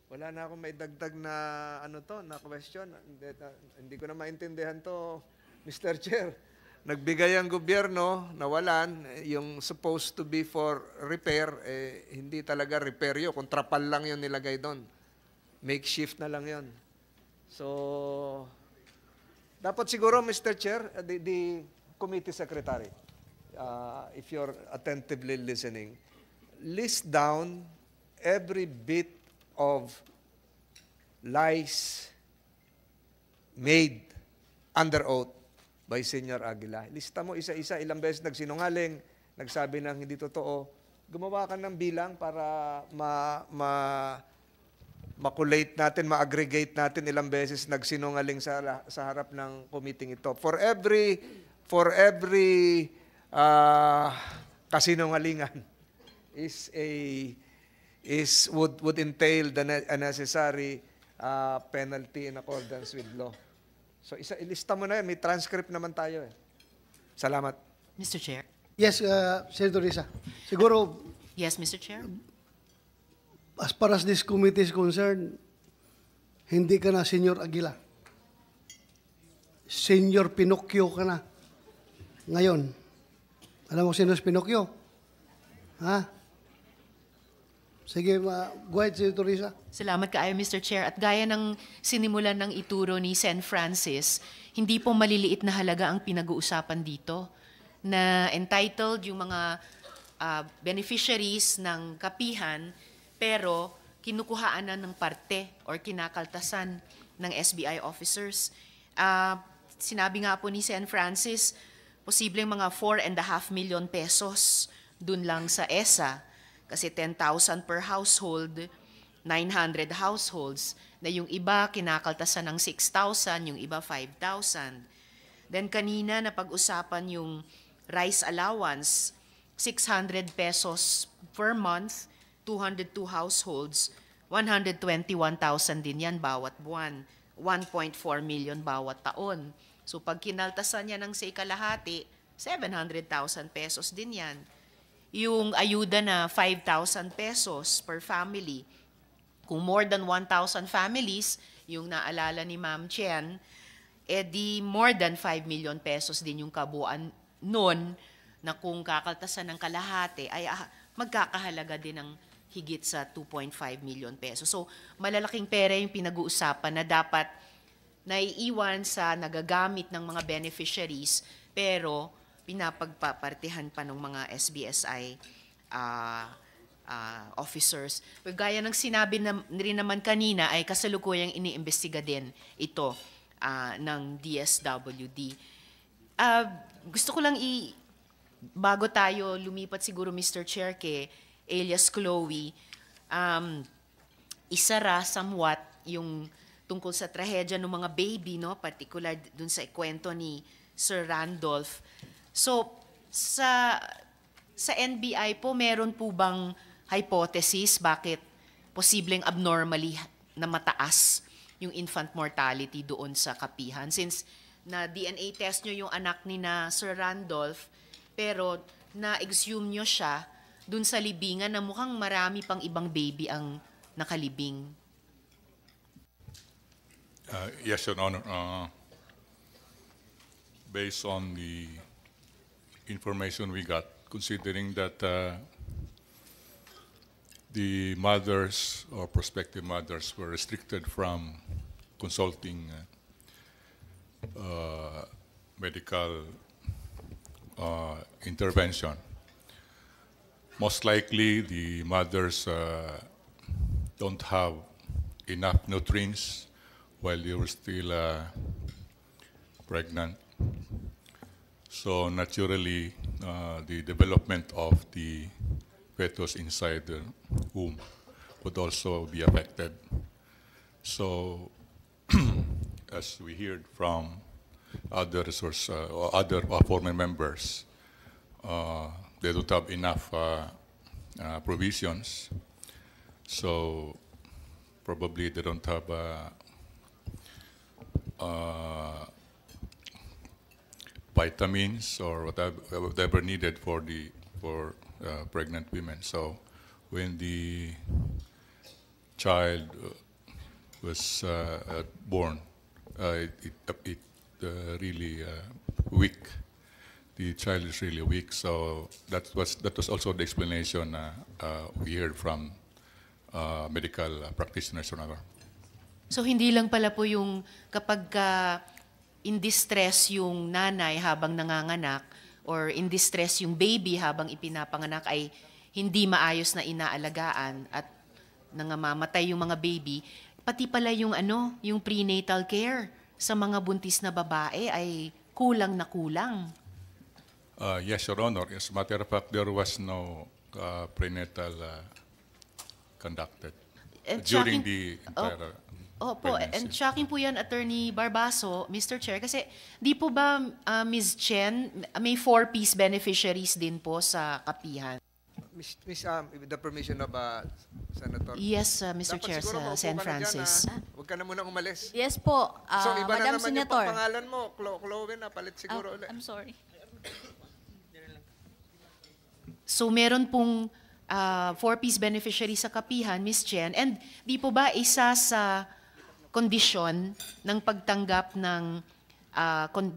Wala na akong may dagdag na na question. Hindi ko na maintindihan to, Mr. Chair. Nagbigay ang gobyerno, nawalan, yung supposed to be for repair, hindi talaga repair yun. Kung trapal lang yun nilagay doon. Makeshift na lang yun. So, dapat siguro, Mr. Chair, the committee secretary, if you're attentively listening, list down every bit of lies made under oath by Senior Aguila. Lista mo isa-isa, ilang beses nagsinungaling, nagsabi ng hindi totoo. Gumawa ka ng bilang para ma-collate natin, ma-aggregate natin ilang beses nagsinungaling sa harap ng committee ito. For every kasinungalingan would entail the necessary penalty in accordance with law. So ilista mo na yan, may transcript naman tayo eh. Salamat. Mr. Chair. Yes, Senator Risa. Siguro, Yes, Mr. Chair. as far as this committee is concerned, hindi ka na Senyor Aguila. Senyor Pinocchio ka na. Ngayon. Alam mo sino si Pinocchio? Ha? Sige, go ahead, Senator Risa. Salamat kaayo, Mr. Chair. At gaya ng sinimulan ng ituro ni Sen. Francis, hindi po maliliit na halaga ang pinag-uusapan dito na entitled yung mga beneficiaries ng kapihan pero kinukuhaanan ng parte or kinakaltasan ng SBI officers. Sinabi nga po ni Sen. Francis, posibleng mga 4.5 million pesos dun lang sa ESA. Kasi 10,000 per household, 900 households, na yung iba kinakaltasan ng 6,000, yung iba 5,000. Then kanina napag-usapan yung rice allowance, 600 pesos per month, 202 households, 121,000 din yan bawat buwan, 1.4 million bawat taon. So pag kinaltasan niya ng say kalahati, 700,000 pesos din yan. Yung ayuda na 5,000 pesos per family. Kung more than 1,000 families, yung naalala ni Ma'am Chen, di more than 5 million pesos din yung kabuuan nun na kung kakaltasan ng kalahati ay magkakahalaga din ng higit sa 2.5 million pesos. So malalaking pera yung pinag-uusapan na dapat naiiwan sa nagagamit ng mga beneficiaries pero pinapagpapartihan pa ng mga SBSI officers. Gaya ng sinabi na rin naman kanina ay kasalukuyang iniimbestiga din ito ng DSWD. Gusto ko lang bago tayo lumipat siguro Mr. Chair kay alias Chloe, isara somewhat yung tungkol sa trahedya ng mga baby, no? Particular dun sa ikwento ni Sir Randolph. So, sa NBI po, meron po bang hypothesis bakit posibleng abnormally na mataas yung infant mortality doon sa kapihan? Since na DNA test nyo yung anak ni na Sir Randolph, pero na-exhume nyo siya doon sa libingan na mukhang marami pang ibang baby ang nakalibing. Yes, Your Honor. Based on the information we got, considering that the mothers or prospective mothers were restricted from consulting medical intervention. Most likely, the mothers don't have enough nutrients while they were still pregnant. So naturally, the development of the fetus inside the womb would also be affected. So, as we heard from other resource or other former members, they don't have enough provisions. So probably they don't have vitamins or whatever needed for pregnant women. So when the child was born, it really weak. The child is really weak, so that was also the explanation we heard from medical practitioners. So hindi lang pala po yung kapag in distress yung nanay habang nanganganak or in distress yung baby habang ipinapanganak ay hindi maayos na inaalagaan at nangamamatay yung mga baby, pati pala yung yung prenatal care sa mga buntis na babae ay kulang na kulang. Yes, Your Honor. As a matter of fact, there was no prenatal conducted And during shocking- the entire Opo, pregnancy. and shocking po yan, Attorney Barbaso, Mr. Chair, kasi di po ba, Ms. Chen, may 4-piece beneficiaries din po sa kapihan? With the permission of Senator. Yes, Mr. Dapat Chair, siguro sa maupo San ka na dyan, Francis. Huwag ka na munang umalis. Yes po, So iba na Madam naman Senator. yung pangalan mo. Chloe na, palit siguro ulit. I'm sorry. So meron pong 4-piece beneficiary sa kapihan, Ms. Chen, and di po ba isa sa kondisyon ng pagtanggap ng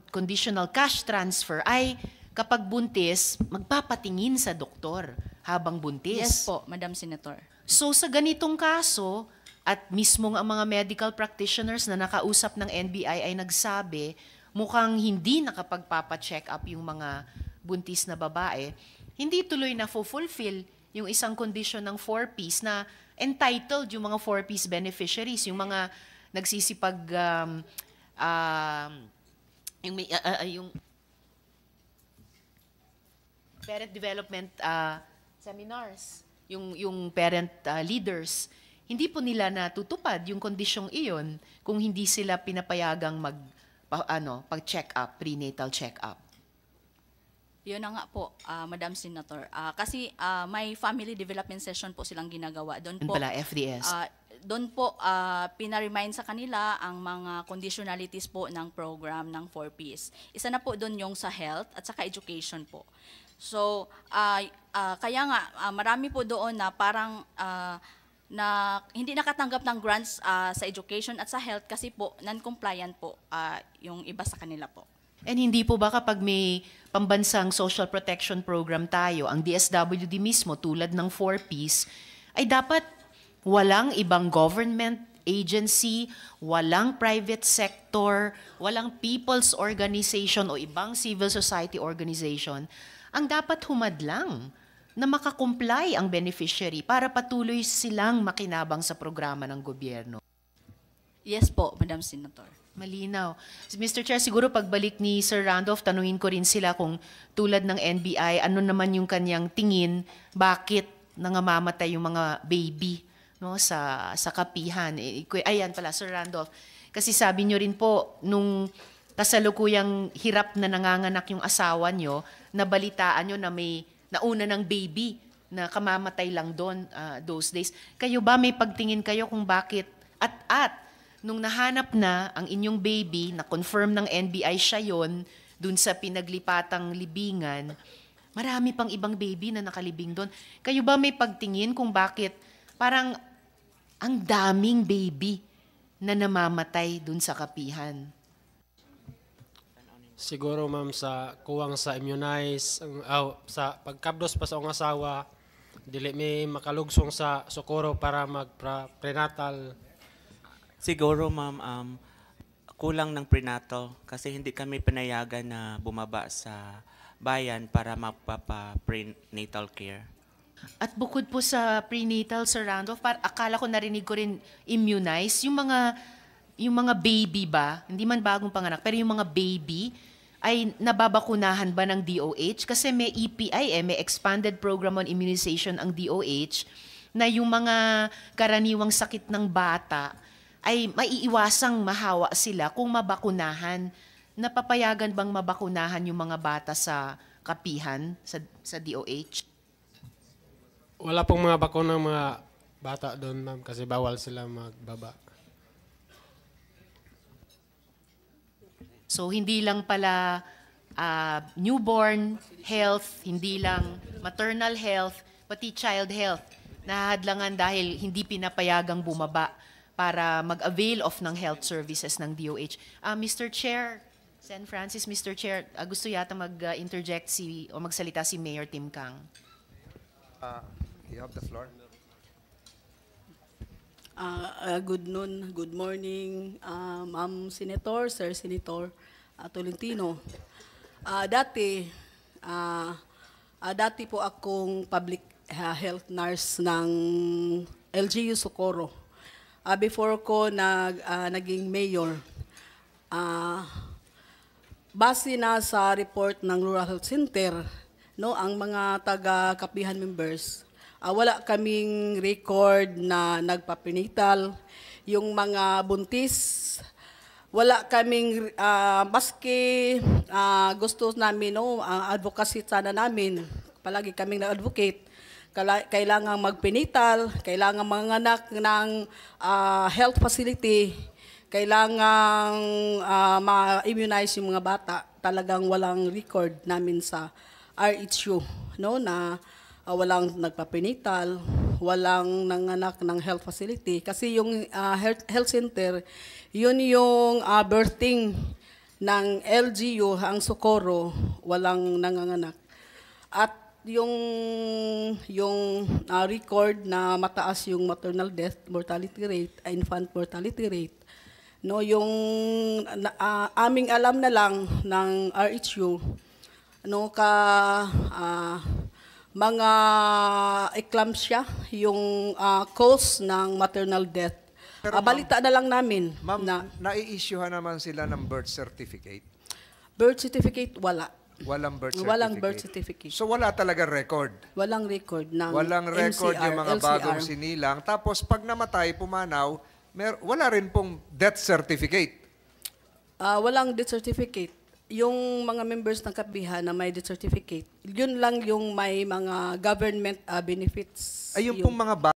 conditional cash transfer ay kapag buntis, magpapatingin sa doktor habang buntis? Yes po, Madam Senator. So sa ganitong kaso, at mismong ang mga medical practitioners na nakausap ng NBI ay nagsabi, mukhang hindi nakapagpapacheck up yung mga buntis na babae, hindi tuloy na fulfill yung isang kondisyon ng 4-piece na entitled yung mga 4-piece beneficiaries, yung mga nagsisipag, yung parent development seminars, yung parent leaders, hindi po nila natutupad yung kondisyong iyon kung hindi sila pinapayagang pag-check up, prenatal check up. Yun na nga po, Madam Senator. Kasi may family development session po silang ginagawa. Doon Yun po, pala, FDS. doon po pinaremind sa kanila ang mga conditionalities po ng program ng 4Ps. Isa na po doon yung sa health at saka education po. So, kaya nga, marami po doon na parang na hindi nakatanggap ng grants sa education at sa health kasi po non-compliant po yung iba sa kanila po. And hindi po ba kapag may pambansang social protection program tayo, ang DSWD mismo tulad ng 4Ps, ay dapat walang ibang government agency, walang private sector, walang people's organization o ibang civil society organization ang dapat humadlang na makakomply ang beneficiary para patuloy silang makinabang sa programa ng gobyerno. Yes po, Madam Senator. Malinaw. Mr. Chair, siguro pagbalik ni Sir Randolph, tanungin ko rin sila kung tulad ng NBI, ano naman yung kanyang tingin, bakit nangamamatay yung mga baby sa kapihan. Ayan pala, Sir Randolph. Kasi sabi nyo rin po, nung kasalukuyang hirap na nanganganak yung asawa nyo, nabalitaan nyo na may nauna ng baby na kamamatay lang doon those days. Kayo ba may pagtingin kayo kung bakit at nung nahanap na ang inyong baby, na confirm ng NBI siya yon dun sa pinaglipatang libingan, marami pang ibang baby na nakalibing doon. Kayo ba may pagtingin kung bakit parang ang daming baby na namamatay dun sa kapihan? Siguro ma'am sa kuwang sa immunize, sa pagkabdos pa sa ang asawa, dili may makalugsong sa Socorro para mag-prenatal. Siguro ma'am, kulang ng prenatal kasi hindi kami pinayagan na bumaba sa bayan para magpapa-prenatal care. At bukod po sa prenatal, Sir Randolph, akala ko narinig ko rin immunize, yung mga baby ba, hindi man bagong panganak, pero yung mga baby, ay nababakunahan ba ng DOH? Kasi may EPI, may Expanded Program on Immunization ang DOH, na yung mga karaniwang sakit ng bata ay maiiwasang mahawa sila kung mabakunahan. Napapayagan bang mabakunahan yung mga bata sa kapihan, sa DOH? Wala pong mga bakuna ng mga bata doon ma'am kasi bawal sila magbaba. So hindi lang pala newborn health, hindi lang maternal health, pati child health nahadlangan dahil hindi pinapayagang bumaba para mag-avail of ng health services ng DOH. Mr. Chair, Sen. Francis, Mr. Chair, gusto yata mag-interject o magsalita si Mayor Tim Kang. You have the floor. Good noon, good morning, Ma'am Senator, Sir Senator Tolentino. Dati po akong public health nurse ng LGU Socorro. Before ko naging mayor, base na sa report ng Rural Health Center, no, ang mga taga-kapihan members, wala kaming record na nagpa-prenatal. Yung mga buntis, wala kaming, maski gusto namin, no, advocacy sana namin, palagi kaming na-advocate, kailangan mag-prenatal, kailangan manganak ng health facility, kailangan ma-immunize yung mga bata. Talagang walang record namin sa RHU, no, na walang nagpa-prenatal, walang nanganak ng health facility. Kasi yung health center, yun yung birthing ng LGU, ang Socorro, walang nanganganak. At yung record na mataas yung maternal death mortality rate, infant mortality rate, no, yung aming alam na lang ng RHU, no, mga eclampsia, yung cause ng maternal death. Pero Balita na lang namin Ma'am, na nai-issuehan naman sila ng birth certificate. birth certificate, wala. Walang birth certificate. Walang birth certificate. So wala talaga record. Walang record ng Walang record MCR, yung mga LCR. bagong sinilang. Tapos pag namatay, pumanaw, wala rin pong death certificate. Walang death certificate. Yung mga members ng kapihan na may death certificate, yun lang yung may mga government benefits. Ay, yung pong mga